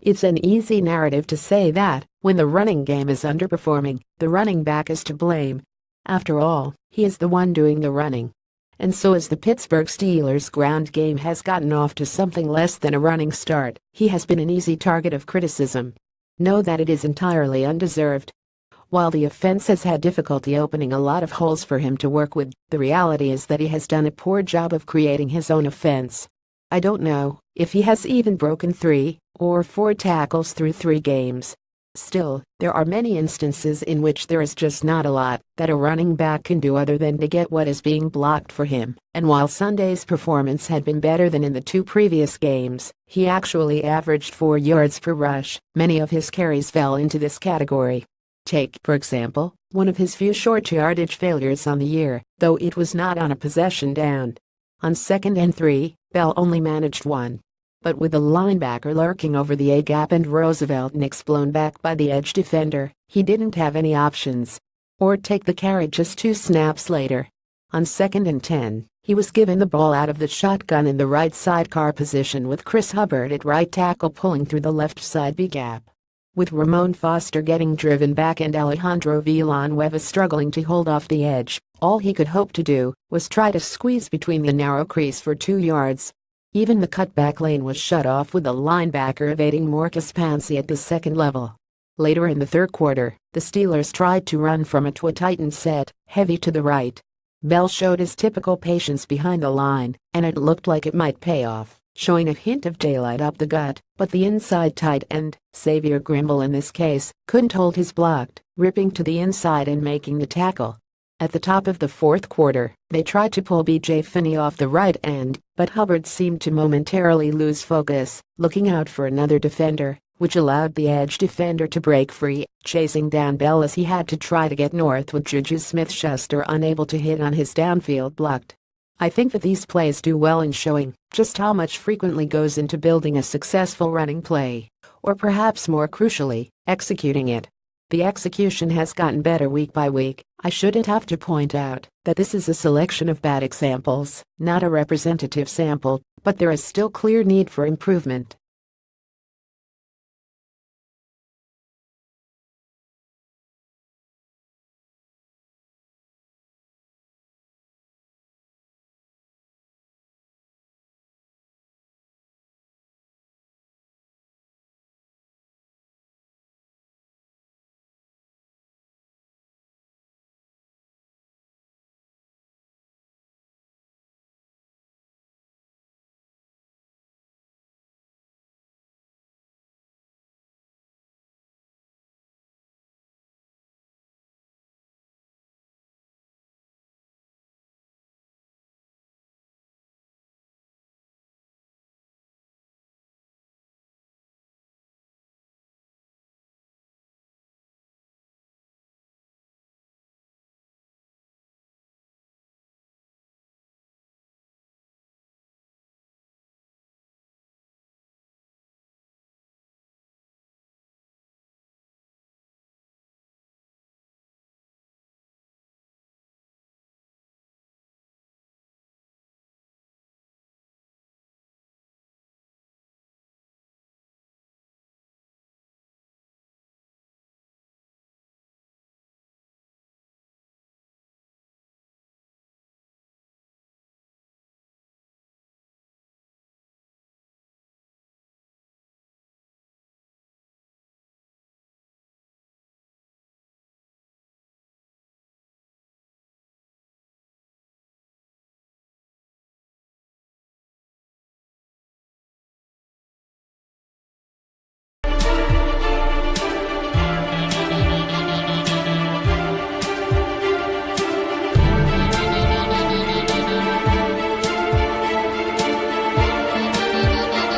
It's an easy narrative to say that, when the running game is underperforming, the running back is to blame. After all, he is the one doing the running. And so as the Pittsburgh Steelers' ground game has gotten off to something less than a running start, he has been an easy target of criticism. Know that it is entirely undeserved. While the offense has had difficulty opening a lot of holes for him to work with, the reality is that he has done a poor job of creating his own offense. I don't know if he has even broken 3 or 4 tackles through 3 games. Still, there are many instances in which there is just not a lot that a running back can do other than to get what is being blocked for him, and while Sunday's performance had been better than in the 2 previous games, he actually averaged 4 yards per rush. Many of his carries fell into this category. Take, for example, one of his few short yardage failures on the year, though it was not on a possession down. On 2nd and 3, Bell only managed 1. But with the linebacker lurking over the A-gap and Roosevelt Nix blown back by the edge defender, he didn't have any options. Or take the carry just 2 snaps later. On 2nd and 10, he was given the ball out of the shotgun in the right sidecar position with Chris Hubbard at right tackle pulling through the left side B-gap. With Ramon Foster getting driven back and Alejandro Villanueva struggling to hold off the edge, all he could hope to do was try to squeeze between the narrow crease for 2 yards. Even the cutback lane was shut off with the linebacker evading Marcus Pouncey at the second level. Later in the third quarter, the Steelers tried to run from it to a tightened set, heavy to the right. Bell showed his typical patience behind the line, and it looked like it might pay off, showing a hint of daylight up the gut, but the inside tight end, Xavier Grimble in this case, couldn't hold his blocked, ripping to the inside and making the tackle. At the top of the fourth quarter, they tried to pull B.J. Finney off the right end, but Hubbard seemed to momentarily lose focus, looking out for another defender, which allowed the edge defender to break free, chasing down Bell as he had to try to get north with Juju Smith-Schuster unable to hit on his downfield blocked. I think that these plays do well in showing just how much frequently goes into building a successful running play, or perhaps more crucially, executing it. The execution has gotten better week by week. I shouldn't have to point out that this is a selection of bad examples, not a representative sample, but there is still clear need for improvement.